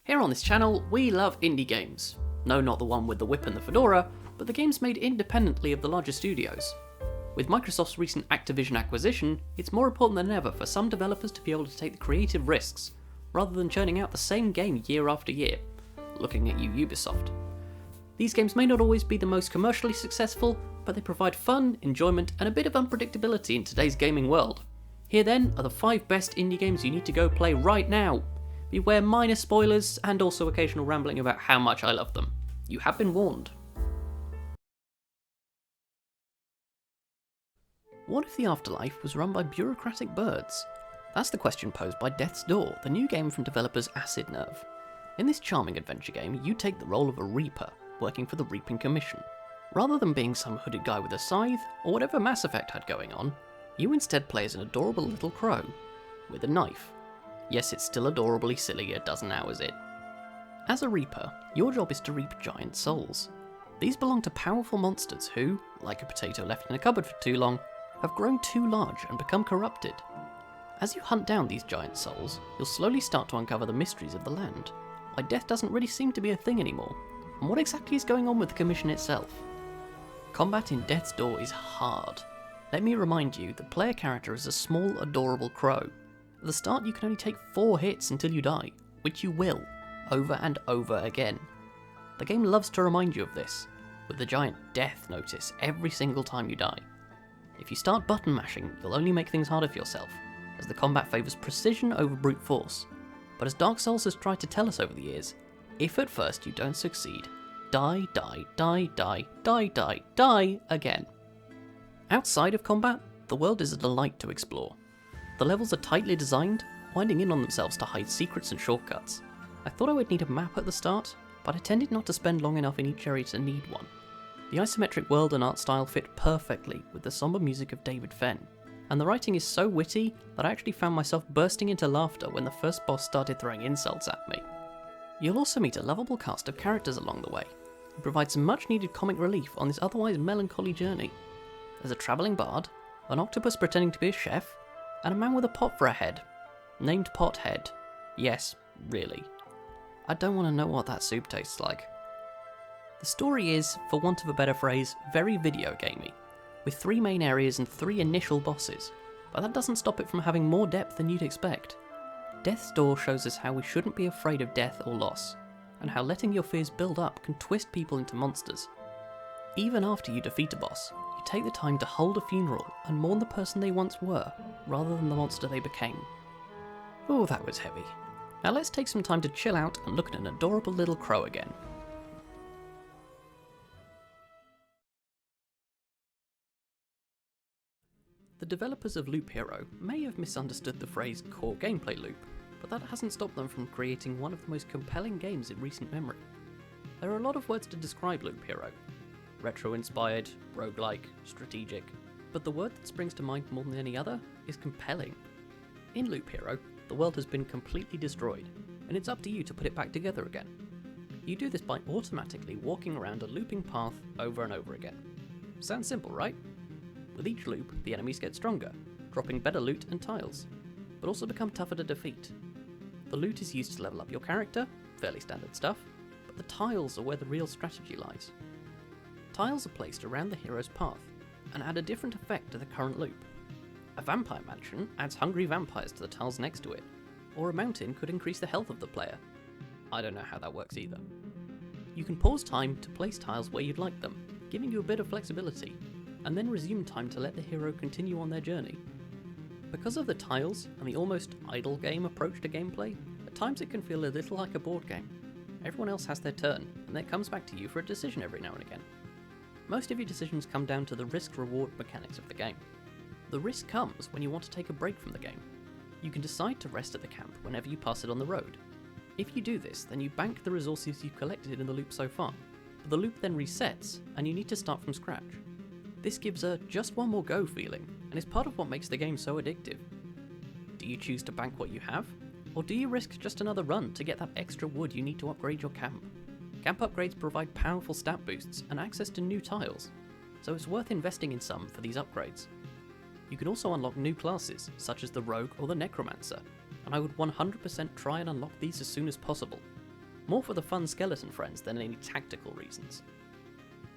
Here on this channel, we love indie games. No, not the one with the whip and the fedora, but the games made independently of the larger studios. With Microsoft's recent Activision acquisition, it's more important than ever for some developers to be able to take the creative risks, rather than churning out the same game year after year. Looking at you, Ubisoft. These games may not always be the most commercially successful, but they provide fun, enjoyment, and a bit of unpredictability in today's gaming world. Here then are the 5 best indie games you need to go play right now. Beware minor spoilers, and also occasional rambling about how much I love them. You have been warned. What if the afterlife was run by bureaucratic birds? That's the question posed by Death's Door, the new game from developers Acid Nerve. In this charming adventure game, you take the role of a reaper, working for the Reaping Commission. Rather than being some hooded guy with a scythe, or whatever Mass Effect had going on, you instead play as an adorable little crow, with a knife. Yes, it's still adorably silly, it doesn't now, is it? As a reaper, your job is to reap giant souls. These belong to powerful monsters who, like a potato left in a cupboard for too long, have grown too large and become corrupted. As you hunt down these giant souls, you'll slowly start to uncover the mysteries of the land, why death doesn't really seem to be a thing anymore, and what exactly is going on with the Commission itself. Combat in Death's Door is hard. Let me remind you, the player character is a small, adorable crow. At the start you can only take 4 hits until you die, which you will, over and over again. The game loves to remind you of this, with the giant death notice every single time you die. If you start button mashing, you'll only make things harder for yourself, as the combat favours precision over brute force. But as Dark Souls has tried to tell us over the years, if at first you don't succeed, die, die, die, die, die, die, die again. Outside of combat, the world is a delight to explore. The levels are tightly designed, winding in on themselves to hide secrets and shortcuts. I thought I would need a map at the start, but I tended not to spend long enough in each area to need one. The isometric world and art style fit perfectly with the somber music of David Fenn, and the writing is so witty that I actually found myself bursting into laughter when the first boss started throwing insults at me. You'll also meet a lovable cast of characters along the way, who provide some much needed comic relief on this otherwise melancholy journey. There's a travelling bard, an octopus pretending to be a chef, and a man with a pot for a head, named Pothead. Yes, really. I don't want to know what that soup tastes like. The story is, for want of a better phrase, very video gamey, with 3 main areas and 3 initial bosses, but that doesn't stop it from having more depth than you'd expect. Death's Door shows us how we shouldn't be afraid of death or loss, and how letting your fears build up can twist people into monsters. Even after you defeat a boss, you take the time to hold a funeral and mourn the person they once were, rather than the monster they became. Oh, that was heavy. Now let's take some time to chill out and look at an adorable little crow again. The developers of Loop Hero may have misunderstood the phrase core gameplay loop, but that hasn't stopped them from creating one of the most compelling games in recent memory. There are a lot of words to describe Loop Hero. Retro-inspired, roguelike, strategic, but the word that springs to mind more than any other is compelling. In Loop Hero, the world has been completely destroyed, and it's up to you to put it back together again. You do this by automatically walking around a looping path over and over again. Sounds simple, right? With each loop, the enemies get stronger, dropping better loot and tiles, but also become tougher to defeat. The loot is used to level up your character, fairly standard stuff, but the tiles are where the real strategy lies. Tiles are placed around the hero's path, and add a different effect to the current loop. A vampire mansion adds hungry vampires to the tiles next to it, or a mountain could increase the health of the player. I don't know how that works either. You can pause time to place tiles where you'd like them, giving you a bit of flexibility, and then resume time to let the hero continue on their journey. Because of the tiles and the almost idle game approach to gameplay, at times it can feel a little like a board game. Everyone else has their turn, and then it comes back to you for a decision every now and again. Most of your decisions come down to the risk-reward mechanics of the game. The risk comes when you want to take a break from the game. You can decide to rest at the camp whenever you pass it on the road. If you do this, then you bank the resources you've collected in the loop so far, but the loop then resets, and you need to start from scratch. This gives a just one more go feeling, and is part of what makes the game so addictive. Do you choose to bank what you have? Or do you risk just another run to get that extra wood you need to upgrade your camp? Camp upgrades provide powerful stat boosts and access to new tiles, so it's worth investing in some for these upgrades. You can also unlock new classes, such as the Rogue or the Necromancer, and I would 100% try and unlock these as soon as possible. more for the fun skeleton friends than any tactical reasons.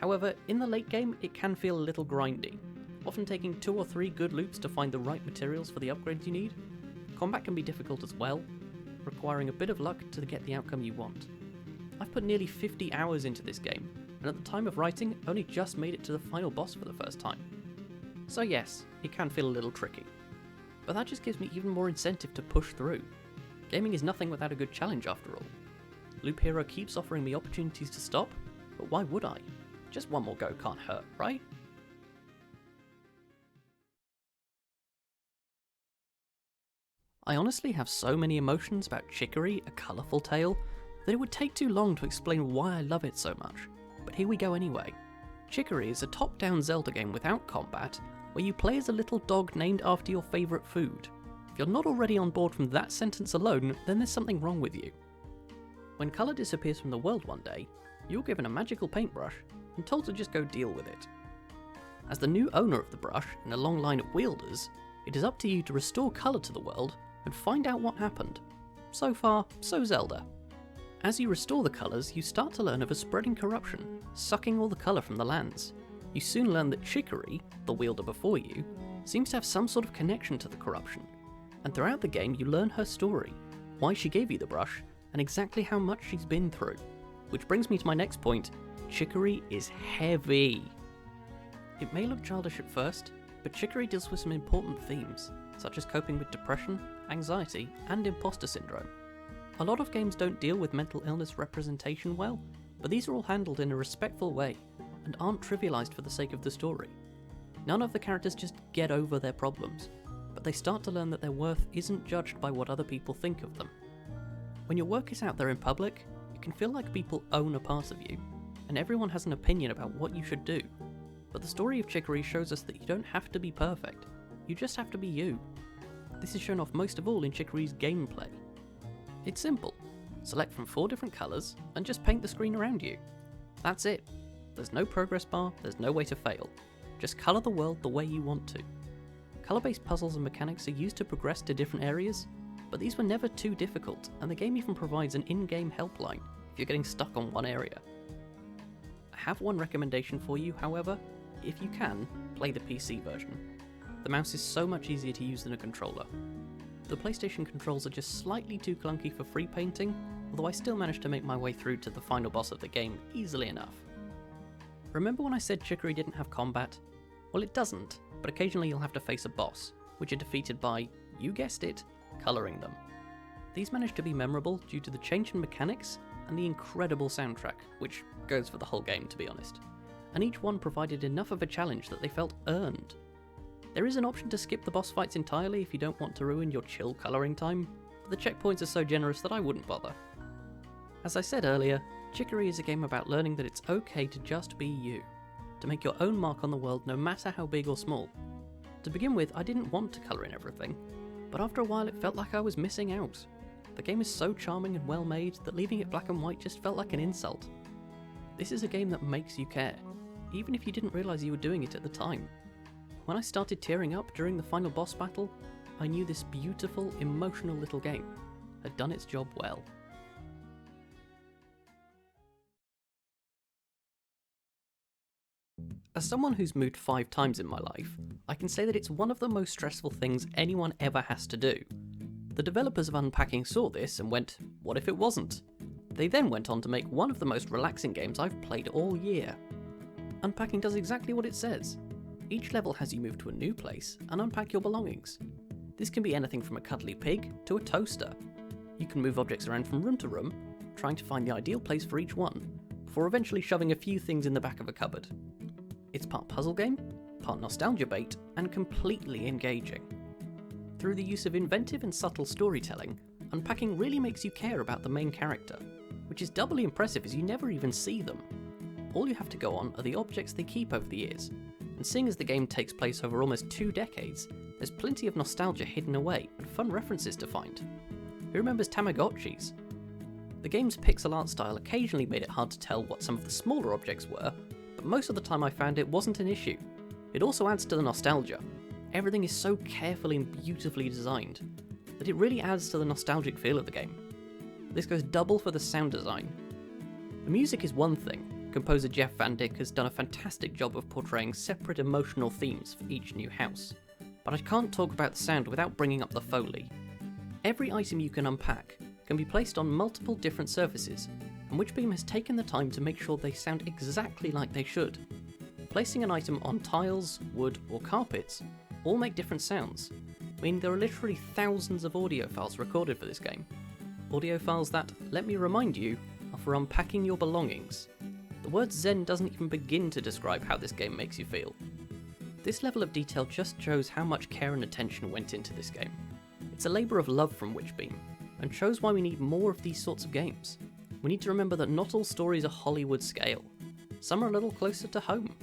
However, in the late game it can feel a little grindy, often taking 2 or 3 good loops to find the right materials for the upgrades you need. Combat can be difficult as well, requiring a bit of luck to get the outcome you want. I've put nearly 50 hours into this game, and at the time of writing only just made it to the final boss for the first time. So yes, it can feel a little tricky. But that just gives me even more incentive to push through. Gaming is nothing without a good challenge after all. Loop Hero keeps offering me opportunities to stop, but why would I? Just one more go can't hurt, right? I honestly have so many emotions about Chicory, A Colourful Tale, that it would take too long to explain why I love it so much, but here we go anyway. Chicory is a top-down Zelda game without combat, where you play as a little dog named after your favourite food. If you're not already on board from that sentence alone, then there's something wrong with you. When colour disappears from the world one day, you're given a magical paintbrush and told to just go deal with it. As the new owner of the brush in a long line of wielders, it is up to you to restore colour to the world and find out what happened. So far, so Zelda. As you restore the colours, you start to learn of a spreading corruption, sucking all the colour from the lands. You soon learn that Chicory, the wielder before you, seems to have some sort of connection to the corruption. And throughout the game you learn her story, why she gave you the brush, and exactly how much she's been through. Which brings me to my next point, Chicory is heavy. It may look childish at first, but Chicory deals with some important themes, such as coping with depression, anxiety, and imposter syndrome. A lot of games don't deal with mental illness representation well, but these are all handled in a respectful way, and aren't trivialised for the sake of the story. None of the characters just get over their problems, but they start to learn that their worth isn't judged by what other people think of them. When your work is out there in public, it can feel like people own a part of you, and everyone has an opinion about what you should do. But the story of Chicory shows us that you don't have to be perfect, you just have to be you. This is shown off most of all in Chicory's gameplay. It's simple. Select from 4 different colours and just paint the screen around you. That's it. There's no progress bar, there's no way to fail. Just colour the world the way you want to. Colour-based puzzles and mechanics are used to progress to different areas, but these were never too difficult, and the game even provides an in-game helpline if you're getting stuck on one area. I have one recommendation for you, however. If you can, play the PC version. The mouse is so much easier to use than a controller. The PlayStation controls are just slightly too clunky for free painting, although I still managed to make my way through to the final boss of the game easily enough. Remember when I said Chicory didn't have combat? Well, it doesn't, but occasionally you'll have to face a boss, which are defeated by, you guessed it, colouring them. These managed to be memorable due to the change in mechanics and the incredible soundtrack, which goes for the whole game to be honest, and each one provided enough of a challenge that they felt earned. There is an option to skip the boss fights entirely if you don't want to ruin your chill colouring time, but the checkpoints are so generous that I wouldn't bother. As I said earlier, Chicory is a game about learning that it's okay to just be you, to make your own mark on the world no matter how big or small. To begin with, I didn't want to colour in everything, but after a while it felt like I was missing out. The game is so charming and well made that leaving it black and white just felt like an insult. This is a game that makes you care, even if you didn't realise you were doing it at the time. When I started tearing up during the final boss battle, I knew this beautiful, emotional little game had done its job well. As someone who's moved 5 times in my life, I can say that it's one of the most stressful things anyone ever has to do. The developers of Unpacking saw this and went, what if it wasn't? They then went on to make one of the most relaxing games I've played all year. Unpacking does exactly what it says. Each level has you move to a new place and unpack your belongings. This can be anything from a cuddly pig to a toaster. You can move objects around from room to room, trying to find the ideal place for each one, before eventually shoving a few things in the back of a cupboard. It's part puzzle game, part nostalgia bait, and completely engaging. Through the use of inventive and subtle storytelling, Unpacking really makes you care about the main character, which is doubly impressive as you never even see them. All you have to go on are the objects they keep over the years, and seeing as the game takes place over almost 2 decades, there's plenty of nostalgia hidden away and fun references to find. Who remembers Tamagotchis? The game's pixel art style occasionally made it hard to tell what some of the smaller objects were, but most of the time I found it wasn't an issue. It also adds to the nostalgia. Everything is so carefully and beautifully designed that it really adds to the nostalgic feel of the game. this goes double for the sound design. The music is one thing. Composer Jeff Van Dyck has done a fantastic job of portraying separate emotional themes for each new house, but I can't talk about the sound without bringing up the Foley. Every item you can unpack can be placed on multiple different surfaces, and Witchbeam has taken the time to make sure they sound exactly like they should. Placing an item on tiles, wood, or carpets all make different sounds, meaning there are literally thousands of audio files recorded for this game. Audio files that, let me remind you, are for unpacking your belongings. The word zen doesn't even begin to describe how this game makes you feel. This level of detail just shows how much care and attention went into this game. It's a labour of love from Witchbeam, and shows why we need more of these sorts of games. We need to remember that not all stories are Hollywood scale. Some are a little closer to home.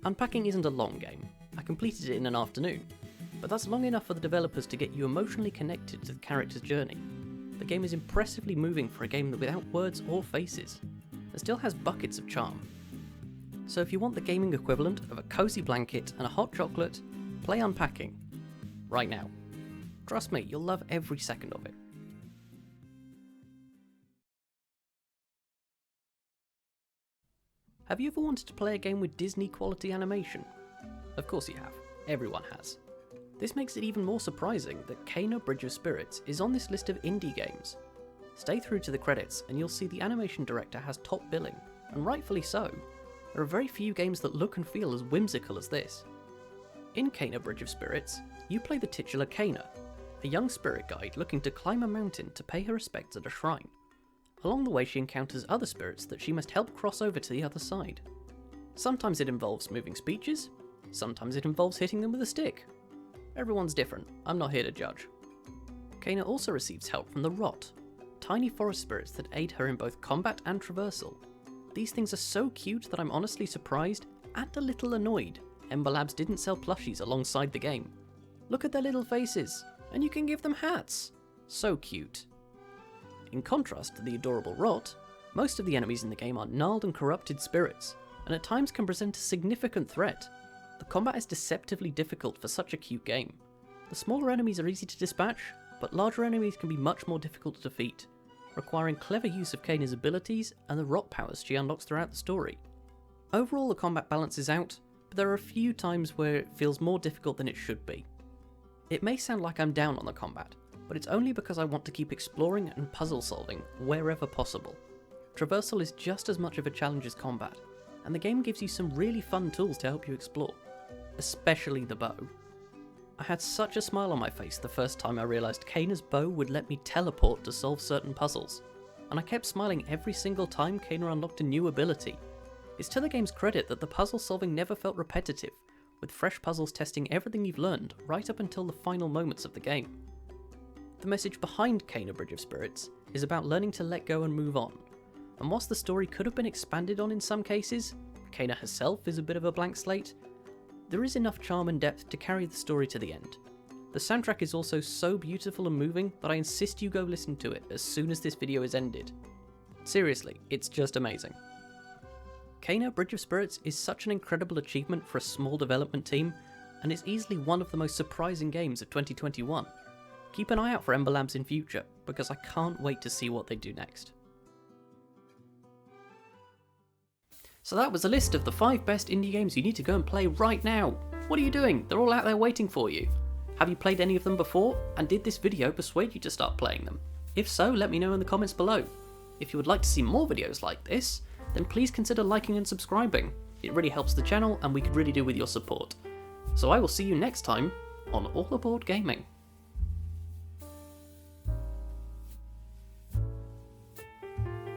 Unpacking isn't a long game. I completed it in an afternoon, but that's long enough for the developers to get you emotionally connected to the character's journey. The game is impressively moving for a game that without words or faces. It still has buckets of charm. So if you want the gaming equivalent of a cozy blanket and a hot chocolate, play Unpacking. Right now. Trust me, you'll love every second of it. Have you ever wanted to play a game with Disney quality animation? Of course you have. Everyone has. This makes it even more surprising that Kena Bridge of Spirits is on this list of indie games. Stay through to the credits and you'll see the animation director has top billing, and rightfully so. There are very few games that look and feel as whimsical as this. In Kena Bridge of Spirits, you play the titular Kena, a young spirit guide looking to climb a mountain to pay her respects at a shrine. Along the way she encounters other spirits that she must help cross over to the other side. Sometimes it involves moving speeches, sometimes it involves hitting them with a stick. Everyone's different, I'm not here to judge. Kena also receives help from the Rot, tiny forest spirits that aid her in both combat and traversal. These things are so cute that I'm honestly surprised and a little annoyed Ember Labs didn't sell plushies alongside the game. Look at their little faces, and you can give them hats. So cute. In contrast to the adorable Rot, most of the enemies in the game are gnarled and corrupted spirits, and at times can present a significant threat. The combat is deceptively difficult for such a cute game. The smaller enemies are easy to dispatch, but larger enemies can be much more difficult to defeat, requiring clever use of Kena's abilities and the Rot powers she unlocks throughout the story. Overall the combat balances out, but there are a few times where it feels more difficult than it should be. It may sound like I'm down on the combat, but it's only because I want to keep exploring and puzzle solving wherever possible. Traversal is just as much of a challenge as combat, and the game gives you some really fun tools to help you explore, especially the bow. I had such a smile on my face the first time I realised Kena's bow would let me teleport to solve certain puzzles, and I kept smiling every single time Kena unlocked a new ability. It's to the game's credit that the puzzle solving never felt repetitive, with fresh puzzles testing everything you've learned right up until the final moments of the game. The message behind Kena Bridge of Spirits is about learning to let go and move on, and whilst the story could have been expanded on in some cases, Kena herself is a bit of a blank slate, there is enough charm and depth to carry the story to the end. The soundtrack is also so beautiful and moving that I insist you go listen to it as soon as this video is ended. Seriously, it's just amazing. Kena Bridge of Spirits is such an incredible achievement for a small development team, and is easily one of the most surprising games of 2021. Keep an eye out for Ember Labs in future, because I can't wait to see what they do next. So that was a list of the 5 best indie games you need to go and play right now. What are you doing? They're all out there waiting for you. Have you played any of them before? And did this video persuade you to start playing them? If so, let me know in the comments below. If you would like to see more videos like this, then please consider liking and subscribing. It really helps the channel and we could really do with your support. So I will see you next time on All Aboard Gaming.